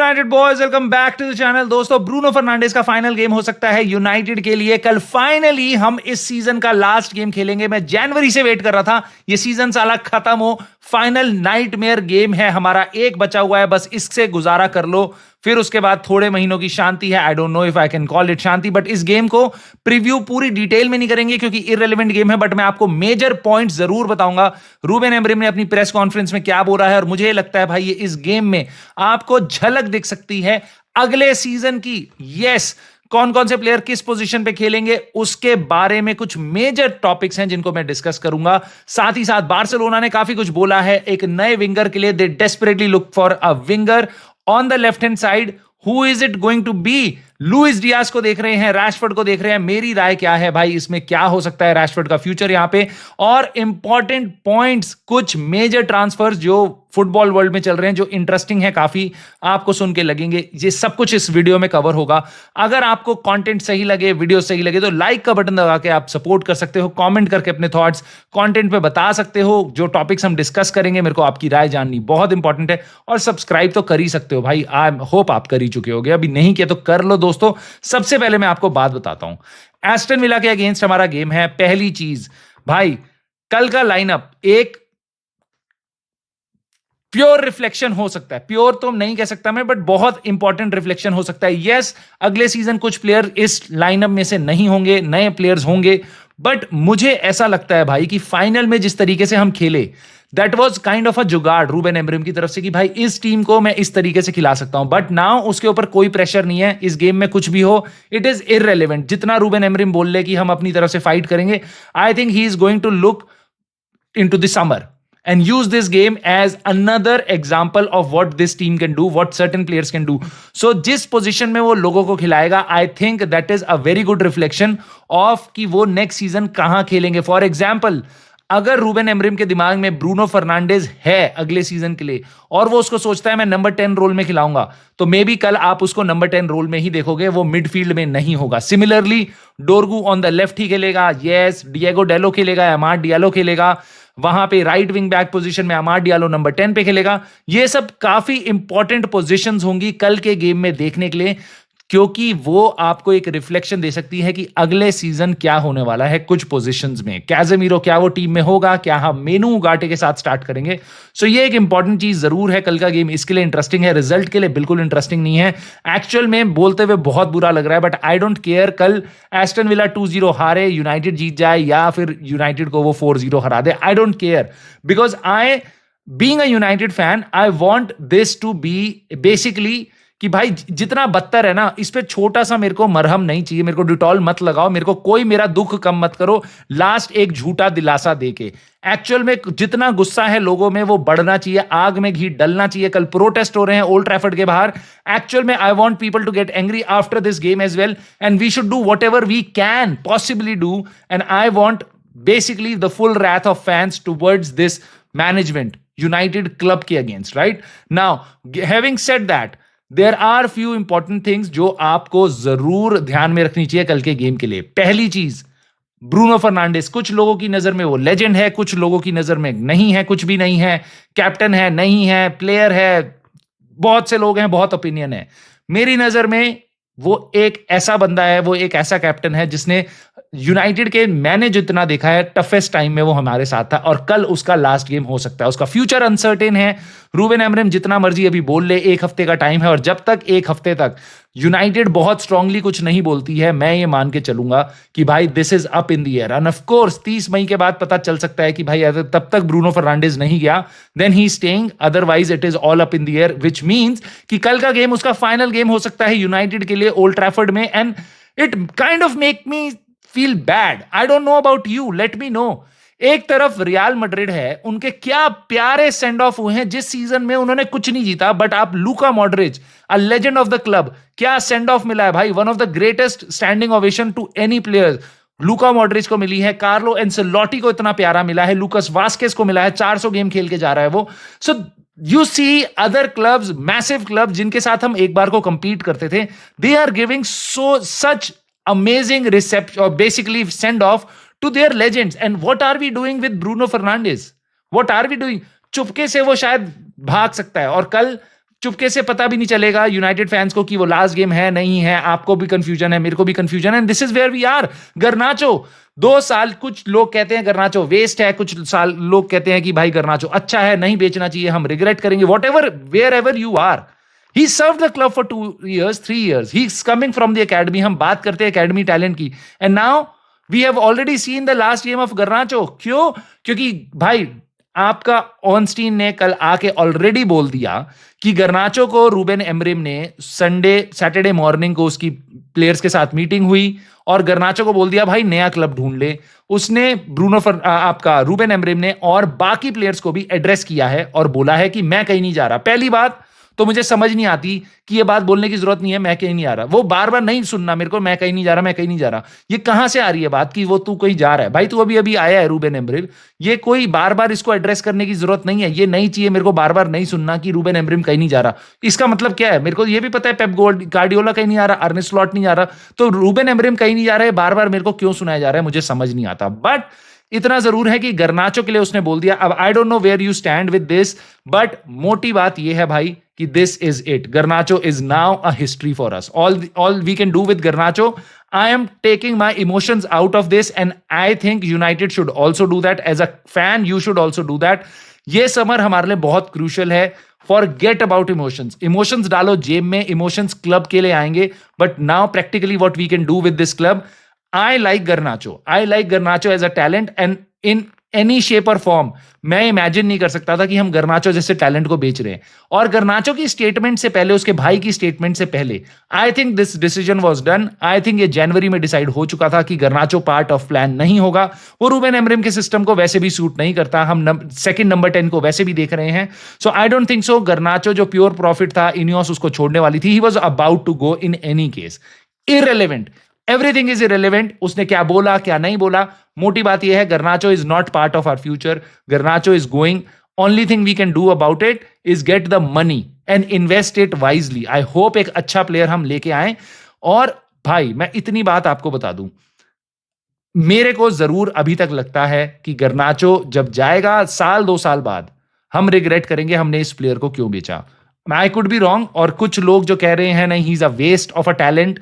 United boys, welcome back to the channel. दोस्तों, Bruno Fernandes का final game हो सकता है यूनाइटेड के लिए कल। फाइनली हम इस सीजन का लास्ट गेम खेलेंगे। मैं जनवरी से वेट कर रहा था ये सीजन साला खत्म हो। फाइनल नाइटमेयर गेम है हमारा, एक बचा हुआ है, बस इससे गुजारा कर लो, फिर उसके बाद थोड़े महीनों की शांति है। आई don't know if I can call it Shanti, but इस गेम को प्रीव्यू पूरी डिटेल में नहीं करेंगे क्योंकि इररिलेवेंट गेम है, बट मैं आपको मेजर पॉइंट जरूर बताऊंगा। रूबेन एमरिम ने अपनी प्रेस कॉन्फ्रेंस में क्या बोला है, और मुझे लगता है भाई ये इस गेम में आपको झलक दिख सकती है अगले सीजन की। यस, कौन कौन से प्लेयर किस पोजीशन पे खेलेंगे उसके बारे में कुछ मेजर टॉपिक्स हैं जिनको मैं डिस्कस करूंगा। साथ ही साथ बार्सिलोना ने काफी कुछ बोला है एक नए विंगर के लिए। They desperately look for a winger on the left hand side. Who is it going to be? Luis Diaz को देख रहे हैं, रैशफोर्ड को देख रहे हैं। मेरी राय क्या है भाई, इसमें क्या हो सकता है रैशफोर्ड का फ्यूचर यहां पे, और इंपॉर्टेंट पॉइंट्स, कुछ मेजर ट्रांसफर्स जो फुटबॉल वर्ल्ड में चल रहे हैं जो इंटरेस्टिंग है, काफी आपको सुन के लगेंगे। ये सब कुछ इस वीडियो में कवर होगा। अगर आपको कंटेंट सही लगे, वीडियो सही लगे, तो लाइक का बटन दबा के आप सपोर्ट कर सकते हो। कमेंट करके अपने थॉट्स कंटेंट पे बता सकते हो। जो टॉपिक्स हम डिस्कस करेंगे मेरे को आपकी राय जाननी बहुत इंपॉर्टेंट है। और सब्सक्राइब तो कर ही सकते हो भाई, आई होप आप कर ही चुके होगे। अभी नहीं किया तो कर लो दोस्तों। सबसे पहले मैं आपको बात बताता हूं, एस्टन विला के अगेंस्ट हमारा गेम है। पहली चीज भाई, कल का लाइनअप एक प्योर रिफ्लेक्शन हो सकता है। प्योर तो नहीं कह सकता मैं, बट बहुत इंपॉर्टेंट रिफ्लेक्शन हो सकता है। यस, अगले सीजन कुछ प्लेयर इस लाइनअप में से नहीं होंगे, नए प्लेयर्स होंगे, बट मुझे ऐसा लगता है भाई कि फाइनल में जिस तरीके से हम खेले, that was kind of a जुगाड़ रूबेन एमरिम की तरफ से कि भाई इस टीम को मैं इस तरीके से खिला सकता हूं। बट नाउ उसके ऊपर कोई प्रेशर नहीं है। इस गेम में कुछ भी हो, इट इज इररेलेवेंट। जितना रूबेन एमरिम बोल ले कि हम अपनी तरफ से फाइट करेंगे, I think he is going to look in to the summer and use this game as another example of what this team can do, what certain players can do. So जिस position में वो लोगों को खिलाएगा, I think that is a very good reflection of कि वो next season कहां खेलेंगे। For example, अगर रूबेन एमरिम के दिमाग में ब्रूनो फर्नांडिस है अगले सीजन के लिए और वो उसको सोचता है मैं नंबर 10 रोल में खिलाऊंगा, तो मे बी कल आप उसको नंबर 10 रोल में ही देखोगे, वो मिडफील्ड में नहीं होगा। Similarly Dorgu on the left ही खेलेगा। यस, डिएगो डेलो खेलेगा, अमाड डियालो खेलेगा। वहां पे राइट विंग बैक पोजीशन में अमाड डियालो नंबर 10 पे खेलेगा। ये सब काफी इंपॉर्टेंट पोजीशंस होंगी कल के गेम में देखने के लिए, क्योंकि वो आपको एक रिफ्लेक्शन दे सकती है कि अगले सीजन क्या होने वाला है कुछ पोजीशंस में। कैजेमीरो क्या वो टीम में होगा, क्या हम मेनू उगाटे के साथ स्टार्ट करेंगे? सो ये एक इंपॉर्टेंट चीज जरूर है। कल का गेम इसके लिए इंटरेस्टिंग है, रिजल्ट के लिए बिल्कुल इंटरेस्टिंग नहीं है। एक्चुअल में बोलते हुए बहुत बुरा लग रहा है, बट आई डोंट केयर। कल एस्टन विला 2-0 हारे, यूनाइटेड जीत जाए, या फिर यूनाइटेड को वो 4-0 हरा दे, I don't care, because I being a United fan, I want this to be basically कि भाई जितना बदतर है ना, इस पे छोटा सा मेरे को मरहम नहीं चाहिए। मेरे को डिटॉल मत लगाओ, मेरे को कोई मेरा दुख कम मत करो लास्ट एक झूठा दिलासा देके। एक्चुअल में जितना गुस्सा है लोगों में वो बढ़ना चाहिए, आग में घी डलना चाहिए। कल प्रोटेस्ट हो रहे हैं ओल्ड ट्रैफर्ड के बाहर। एक्चुअल में I want people to get angry after this game as well, and we should do whatever we can possibly do, and I want basically the full wrath of fans towards this management United club के against. Right now, having said that, there are few important things जो आपको जरूर ध्यान में रखनी चाहिए कल के गेम के लिए। पहली चीज, ब्रूनो फर्नांडिस कुछ लोगों की नजर में वो लेजेंड है, कुछ लोगों की नजर में नहीं है, कुछ भी नहीं है। कैप्टन है, नहीं है, प्लेयर है, बहुत से लोग हैं, बहुत ओपिनियन है। मेरी नजर में वो एक ऐसा बंदा है, वो एक ऐसा कैप्टन है जिसने यूनाइटेड के, मैंने जितना देखा है, टफेस्ट टाइम में वो हमारे साथ था, और कल उसका लास्ट गेम हो सकता है। उसका फ्यूचर अनसर्टेन है। रूबेन एमरिम जितना मर्जी अभी बोल ले, एक हफ्ते का टाइम है, और जब तक एक हफ्ते तक यूनाइटेड बहुत स्ट्रांगली कुछ नहीं बोलती है, मैं ये मान के चलूंगा कि भाई this is up in the air. End of course 30 मई के बाद पता चल सकता है कि भाई तब तक ब्रूनो फर्नांडिस नहीं गया, then he staying, otherwise it is all up in the air, which means कि कल का गेम उसका फाइनल गेम हो सकता है यूनाइटेड के लिए ओल्ड ट्रैफर्ड में। And it kind of make me feel bad. I don't know about you, late me no. एक तरफ रियल मैड्रिड है, उनके क्या प्यारे सेंड ऑफ हुए हैं जिस सीजन में उन्होंने कुछ नहीं जीता, बट आप Luka Modric, a legend of the club, क्या सेंड ऑफ मिला है भाई। One of the greatest standing ovation to any player Luka Modric को मिली है। कार्लो एंसेलोटी को इतना प्यारा मिला है, लूकास वास्केस को मिला है, 400 गेम खेल के जा रहा है वो। So you see other clubs, massive club जिनके साथ हम एक बार को कंपीट करते थे, they are giving such amazing reception, or basically send off to their legends. And what are we doing with Bruno Fernandes? What are we doing? चुपके से वो शायद भाग सकता है, और कल चुपके से पता भी नहीं चलेगा यूनाइटेड फैंस को कि वो लास्ट गेम है नहीं है, आपको भी कंफ्यूजन है, मेरे को भी कंफ्यूजन है, and this is where we are. Garnacho 2 साल, कुछ लोग कहते हैं गर्नाचो वेस्ट है, कुछ साल लोग कहते हैं कि भाई गर्नाचो अच्छा है, नहीं बेचना चाहिए, हम रिग्रेट करेंगे, whatever wherever you are. He served the club for 2 years, 3 years. He's coming from the academy. हम बात करते हैं academy talent की. And now we have already seen the last game of Garnacho. क्यों? क्योंकि भाई आपका ऑनस्टीन ने कल आके ऑलरेडी बोल दिया कि गर्नाचो को रूबेन एमरिम ने सैटरडे मॉर्निंग को उसकी प्लेयर्स के साथ मीटिंग हुई और गर्नाचो को बोल दिया भाई नया क्लब ढूंढ ले। उसने आपका रूबेन एमरिम ने और बाकी प्लेयर्स को भी एड्रेस किया है और बोला है कि मैं कहीं नहीं जा रहा। पहली बात तो मुझे समझ नहीं आती कि ये बात बोलने की जरूरत नहीं है, मैं कहीं नहीं आ रहा। वो बार बार नहीं सुनना मेरे को, मैं कहीं नहीं जा रहा, मैं कहीं नहीं जा रहा। ये कहां से आ रही है बात कि वो तू कहीं जा रहा है? भाई तू अभी अभी आया है रूबेन एमरिम, ये कोई बार बार इसको एड्रेस करने की जरूरत नहीं है। ये नहीं चाहिए मेरे को बार बार नहीं सुनना कि रूबेन एमरिम कहीं नहीं जा रहा। इसका मतलब क्या है? मेरे को ये भी पता है पेप गार्डियोला कहीं नहीं आ रहा, अर्ने स्लॉट नहीं जा रहा, तो रूबेन एमरिम कहीं नहीं जा रहा है, बार बार मेरे को क्यों सुनाया जा रहा है? मुझे समझ नहीं आता। बट इतना जरूर है कि गर्नाचो के लिए उसने बोल दिया। अब I don't know where you stand with this, but मोटी बात यह है भाई कि this is it. Garnacho is now a history for us. All we can do with Garnacho, I am taking my emotions out of this, and I think United should also do that. As a fan, you should also do that. ये summer हमारे लिए बहुत crucial है। Forget about emotions. Emotions डालो जेब में, emotions club के लिए आएंगे, but now practically what we can do with this club, I like Garnacho. I like Garnacho as a talent, and in any shape और फॉर्म मैं imagine नहीं कर सकता था कि हम गर्नाचो जैसे टैलेंट को बेच रहे हैं। और गर्नाचो की स्टेटमेंट से पहले, उसके भाई की स्टेटमेंट से पहले, I think this decision was done. I think ये जनवरी में डिसाइड हो चुका था कि गर्नाचो पार्ट ऑफ प्लान नहीं होगा। वो रूबेन एमरिम के सिस्टम को वैसे भी सूट नहीं करता। हम सेकंड नंबर 10 को वैसे भी देख रहे हैं। सो आई डोंट थिंक सो। गर्नाचो जो प्योर प्रॉफिट था, इनियोस उसको छोड़ने वाली थी। He was about to go in any case. Irrelevant, everything is irrelevant. उसने क्या बोला क्या नहीं बोला, मोटी बात यह है Garnacho is not part of our future. Garnacho is going. Only thing we can do about it is get the money and invest it wisely. I hope एक अच्छा प्लेयर हम लेके आए। और भाई मैं इतनी बात आपको बता दूं, मेरे को जरूर अभी तक लगता है कि गर्नाचो जब जाएगा 1-2 साल बाद, हम रिग्रेट करेंगे हमने इस प्लेयर को क्यों बेचा। I could be wrong. और कुछ लोग जो कह रहे हैं नहीं he is a waste of a talent,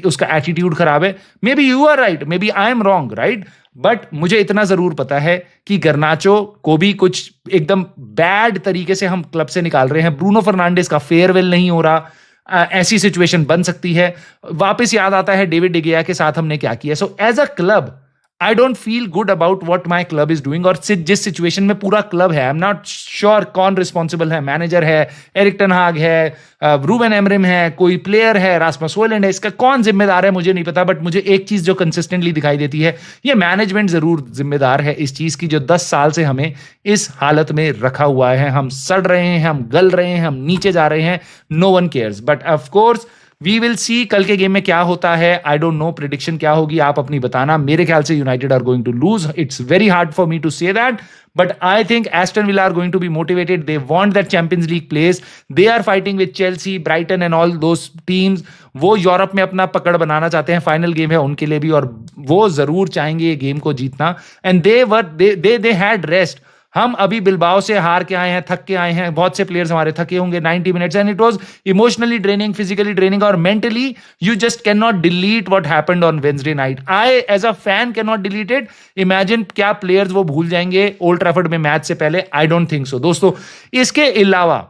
उसका एटीट्यूड खराब है, maybe you are right, maybe I am wrong, right. But मुझे इतना जरूर पता है कि गर्नाचो को भी कुछ एकदम बैड तरीके से हम क्लब से निकाल रहे हैं। ब्रूनो फर्नांडिस का फेयरवेल नहीं हो रहा, ऐसी सिचुएशन बन सकती है। वापस याद आता है डेविड डिगिया के साथ हमने क्या किया। So as a club I don't feel good about what my club is doing. और जिस सिचुएशन में पूरा क्लब है, आई एम नॉट श्योर कौन रिस्पॉन्सिबल है। मैनेजर है, एरिक टेन हाग है, रूबेन एमरिम है, कोई प्लेयर है, रास्मस हॉयलैंड है, इसका कौन जिम्मेदार है मुझे नहीं पता। बट मुझे एक चीज जो कंसिस्टेंटली दिखाई देती है, ये मैनेजमेंट जरूर जिम्मेदार है इस चीज की, जो 10 साल से हमें इस हालत में रखा हुआ है। हम सड़ रहे हैं, हम गल रहे हैं, हम नीचे जा रहे हैं। No one cares. But of course we will see कल के गेम में क्या होता है। आई डोंट नो प्रिडिक्शन क्या होगी, आप अपनी बताना। मेरे ख्याल से United are going to lose. It's very hard for me to say that, but I think Aston Villa are going to be motivated. They want that Champions League place. They are fighting with Chelsea, Brighton and all those teams. वो Europe में अपना पकड़ बनाना चाहते हैं। Final game है उनके लिए भी, और वो जरूर चाहेंगे ये गेम को जीतना। And they had rest. हम अभी बिलबाओ से हार के आए हैं, थक के आए हैं। बहुत से प्लेयर्स हमारे थके होंगे 90 minutes, and it was emotionally draining, physically draining, और mentally you just can not delete what happened on Wednesday night. I as a fan can not delete it. Imagine क्या प्लेयर्स वो भूल जाएंगे ओल्ड ट्रैफर्ड में match से पहले। I don't think so दोस्तों। इसके अलावा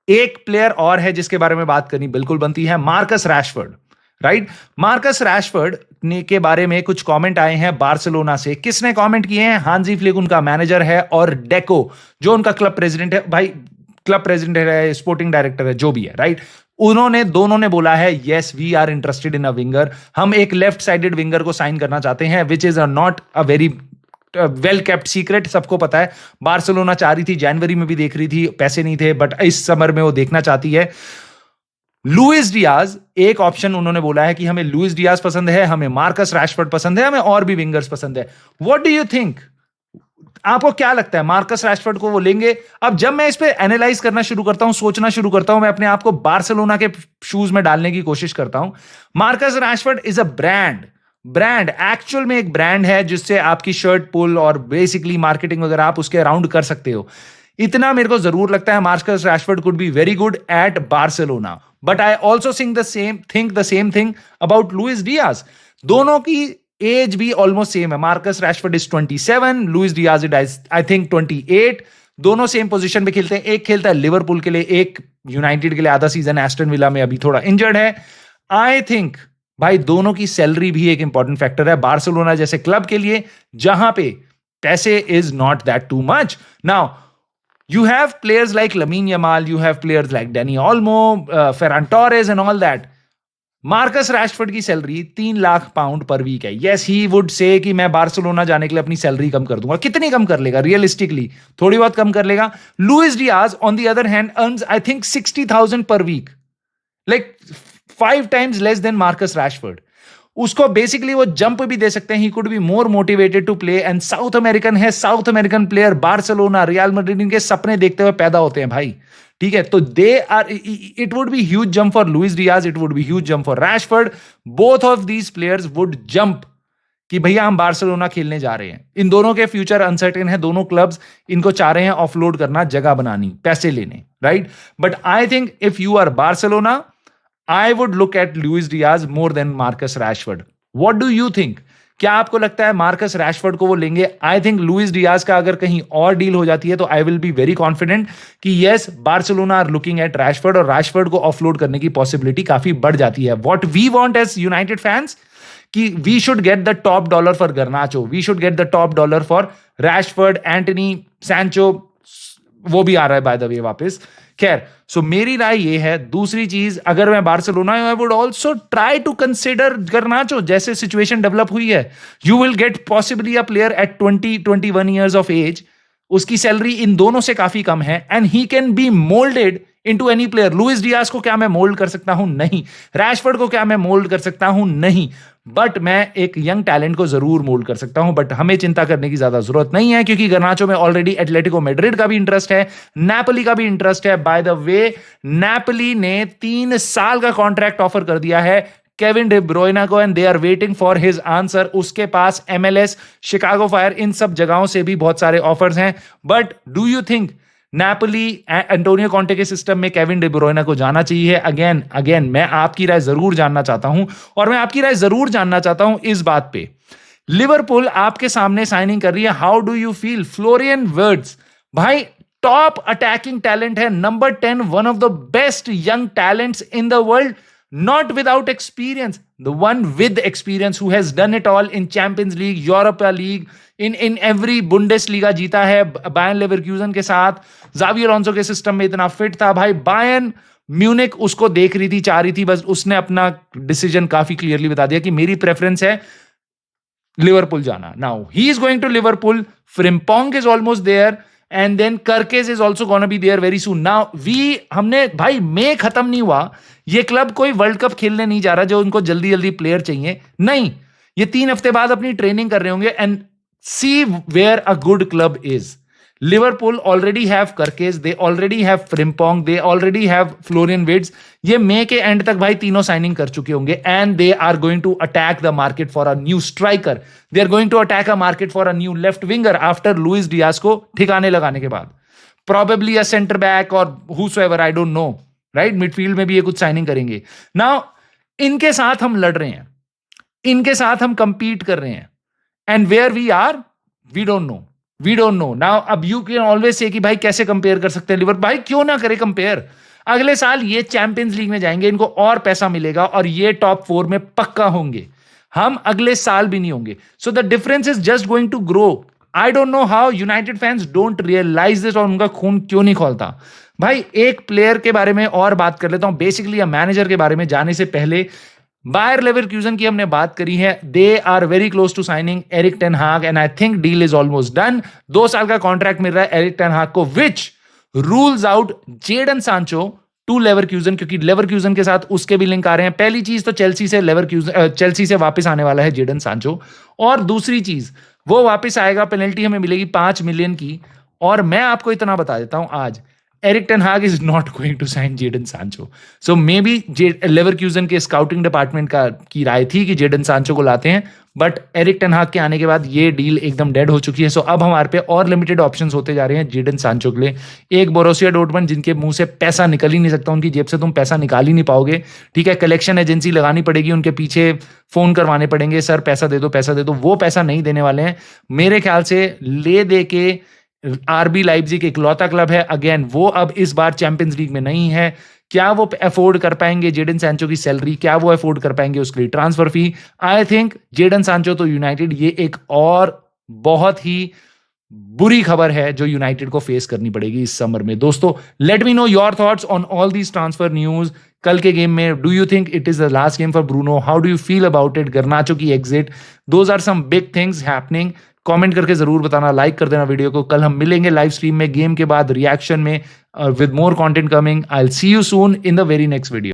एक प्लेयर और है जिसके बारे में बात करनी बिल्कुल बनती है, Marcus Rashford, right. Marcus Rashford के बारे में कुछ कमेंट आए हैं बार्सिलोना से। किसने कमेंट किए हैं? हांजी फ्लिक उनका मैनेजर है, और डेको जो उनका क्लब प्रेसिडेंट है, भाई क्लब प्रेसिडेंट है, स्पोर्टिंग डायरेक्टर है, जो भी है, राइट। दोनों ने बोला है yes we are interested in a winger. हम एक लेफ्ट साइडेड विंगर को साइन करना चाहते हैं, which is not a very well kept secret, सबको पता है। बार्सिलोना चाह रही थी, जनवरी में भी देख रही थी, पैसे नहीं थे, बट इस समर में वो देखना चाहती है। लुइस डियाज एक ऑप्शन उन्होंने बोला है कि हमें लुइस डियाज पसंद है, हमें मार्कस रैशफोर्ड पसंद है, हमें और भी विंगर्स पसंद है। What do you think? आपको क्या लगता है मार्कस रैशफोर्ड को वो लेंगे? अब जब मैं इस पे एनालाइज करना शुरू करता हूं, सोचना शुरू करता हूं, मैं अपने आप को बार्सिलोना के शूज में डालने की कोशिश करता हूं। Marcus Rashford is a brand actual में एक ब्रांड है जिससे आपकी शर्ट पुल और बेसिकली मार्केटिंग वगैरह आप उसके अराउंड कर सकते हो। इतना मेरे को जरूर लगता है Marcus Rashford could be very good at Barcelona. But I also think the same thing about Luis Diaz. दोनों की एज भी ऑलमोस्ट सेम है. Marcus Rashford is 27, Luis Diaz is I think 28. दोनों सेम पोजीशन पे खेलते हैं. एक खेलता है लिवरपूल के लिए, एक यूनाइटेड के लिए आधा सीजन, एस्टन विला में अभी थोड़ा इंजर्ड है. आई थिंक भाई दोनों की सैलरी भी एक इंपॉर्टेंट फैक्टर है बार्सिलोना जैसे क्लब के लिए, जहां पे पैसे is not that too much. Now you have players like Lamine Yamal, you have players like Dani Olmo, Ferran Torres and all that. Marcus Rashford की salary 3 lakh pound per week है. Yes, he would say कि मैं Barcelona जाने के लिए अपनी salary कम कर दूंगा. कितनी कम कर लेगा रियलिस्टिकली? थोड़ी बहुत कम कर लेगा. Luis Diaz on the other hand earns I think 60,000 per week, like 5 times less than Marcus Rashford. उसको बेसिकली वो जंप भी दे सकते हैं. He could be more motivated to play. And South American है, South American player Barcelona, Real Madrid इनके सपने देखते हुए पैदा होते हैं भाई. ठीक है, तो they are, it would be huge jump for Luis Diaz, it would be huge jump for Rashford. Both of these players would jump कि भैया हम बार्सिलोना खेलने जा रहे हैं. इन दोनों के फ्यूचर अनसर्टेन है. दोनों क्लब्स इनको चाह रहे हैं ऑफलोड करना, जगह बनानी, पैसे लेने, right? But I think if you are Barcelona, I would look at Luis Diaz more than Marcus Rashford. What do you think? क्या आपको लगता है मार्कस रैशफोर्ड को वो लेंगे? आई थिंक लुइस डियाज का अगर कहीं और डील हो जाती है तो I will be very confident कि yes, Barcelona are looking at Rashford और रैशफोर्ड को ऑफलोड करने की पॉसिबिलिटी काफी बढ़ जाती है. What we want as United fans कि we should get the top dollar for Garnacho, we should get the top dollar for Rashford, Antony, Sancho, वो भी आ रहा है बाय द वे वापस. खैर, सो मेरी राय ये है. दूसरी चीज, अगर मैं बार्सिलोना हूं, I would also try to consider Garnacho. जैसे सिचुएशन डेवलप हुई है, you will get possibly a player at 20-21 years of age. उसकी सैलरी इन दोनों से काफी कम है and he can be moulded into any player. Luis Diaz को क्या मैं मोल्ड कर सकता हूं? नहीं. रैशफोर्ड को क्या मैं मोल्ड कर सकता हूं? नहीं. बट मैं एक यंग टैलेंट को जरूर मोल्ड कर सकता हूं. बट हमें चिंता करने की ज्यादा जरूरत नहीं है क्योंकि गर्नाचो में ऑलरेडी एटलेटिको मैड्रिड का भी इंटरेस्ट है, नेपोली का भी इंटरेस्ट है. बाय द वे, नेपोली ने 3 साल का कॉन्ट्रैक्ट ऑफर कर दिया है केविन डे ब्रुयना को and they are waiting for his answer. उसके पास MLS, शिकागो फायर, इन सब जगहों से भी बहुत सारे ऑफर्स हैं. But do you think Napoli Antonio Conte के सिस्टम में केविन डे ब्रुयना को जाना चाहिए? अगेन मैं आपकी राय जरूर जानना चाहता हूं और मैं आपकी राय जरूर जानना चाहता हूं इस बात पे. लिवरपूल आपके सामने साइनिंग कर रही है. How do you feel? Florian words भाई टॉप अटैकिंग टैलेंट है, number 10, one of the best young talents in the world. Not without experience, the one with experience who has done it all in Champions League, Europa League, in every Bundesliga जीता है Bayern लेवरक्यूजन के साथ. Xavi Alonso के system में इतना fit था भाई. Bayern Munich उसको देख रही थी, चाह रही थी, बस उसने अपना डिसीजन काफी क्लियरली बता दिया कि मेरी प्रेफरेंस है लिवरपूल जाना. Now he is going to Liverpool. Frimpong is almost there and then Kerkez is also gonna be there very soon. Now हमने भाई मई खत्म नहीं हुआ, ये क्लब कोई वर्ल्ड कप खेलने नहीं जा रहा जो उनको जल्दी जल्दी प्लेयर चाहिए. नहीं, ये 3 हफ्ते बाद अपनी ट्रेनिंग कर रहे होंगे. And see where a good club is. Liverpool already have Kerkez, they already have Frimpong, they already have Florian Wirtz. ये मई के एंड तक भाई तीनों साइनिंग कर चुके होंगे and they are going to attack the market for a new striker. They are going to attack a market for a new left winger after Luis Diaz को ठिकाने लगाने के बाद. प्रोबेबली अ सेंटर बैक और हुसोएवर, आई don't no, right? Midfield में भी ये कुछ साइनिंग करेंगे. नाउ इनके साथ हम लड़ रहे हैं, इनके साथ हम कंपीट कर रहे हैं and where we are, we don't know. Now अब यू कैन ऑलवेज से कि भाई कैसे कंपेयर कर सकते हैं लिवरपूल. भाई क्यों ना करे कंपेयर. अगले साल ये चैंपियंस लीग में जाएंगे, इनको और पैसा मिलेगा और ये टॉप 4 में पक्का होंगे. हम अगले साल भी नहीं होंगे. So the difference is just going to grow. I don't know how United fans don't realise this और उनका खून क्यों नहीं खोलता. भाई एक प्लेयर के बारे में और बात कर लेता हूं, बेसिकली या मैनेजर के बारे में जाने से पहले. बायर लेवरक्यूजन की हमने बात करी है. They are very close to signing Erik ten Hag and I think deal is almost done. 2 साल का कॉन्ट्रैक्ट मिल रहा है एरिक टेन हाग को, which rules out Jadon Sancho to Leverkusen, क्योंकि लेवरक्यूजन के साथ उसके भी लिंक आ रहे हैं. पहली चीज तो चेल्सी से वापस आने वाला है जेडन सांचो. और दूसरी चीज, वो वापस आएगा, पेनल्टी हमें मिलेगी 5 मिलियन की. और मैं आपको इतना बता देता हूं आज, Eric Ten Hag is not going to sign Jadon Sancho. So maybe लेवरक्यूजन के स्काउटिंग डिपार्टमेंट की राय थी कि जेडन सांचो को लाते हैं, बट एरिक टेन हाग के आने के बाद ये डील एकदम डेड हो चुकी है। सो अब हमारे पे और लिमिटेड ऑप्शंस होते जा रहे हैं जेडन सांचो के लिए। एक बोरोसिया डॉर्टमंड जिनके मुंह से पैसा निकल ही नहीं सकता, उनकी जेब से तुम पैसा निकाल ही नहीं पाओगे, ठीक है, कलेक्शन एजेंसी लगानी पड़ेगी, उनके पीछे फोन करवाने पड़ेंगे, सर पैसा दे दो पैसा दे दो, वो पैसा नहीं देने वाले हैं मेरे ख्याल से। ले दे के आरबी लाइप्जिग इकलौता क्लब है, अगेन वो अब इस बार चैंपियंस लीग में नहीं है। क्या वो अफोर्ड कर पाएंगे जेडन सैंचो की सैलरी, क्या वो अफोर्ड कर पाएंगे उसके लिए transfer fee? I think Jadon Sancho तो यूनाइटेड, ये एक और बहुत ही बुरी खबर है जो यूनाइटेड को फेस करनी पड़ेगी इस समर में। दोस्तों let me know your thoughts on all these transfer news. कल के गेम में do you think it is the last game for Bruno? How do you feel about it? Garnacho की exit, those are some big things happening. Comment करके जरूर बताना, like कर देना video को। कल हम मिलेंगे लाइव स्ट्रीम में गेम के बाद रिएक्शन में with more content coming. I will see you soon in the very next video.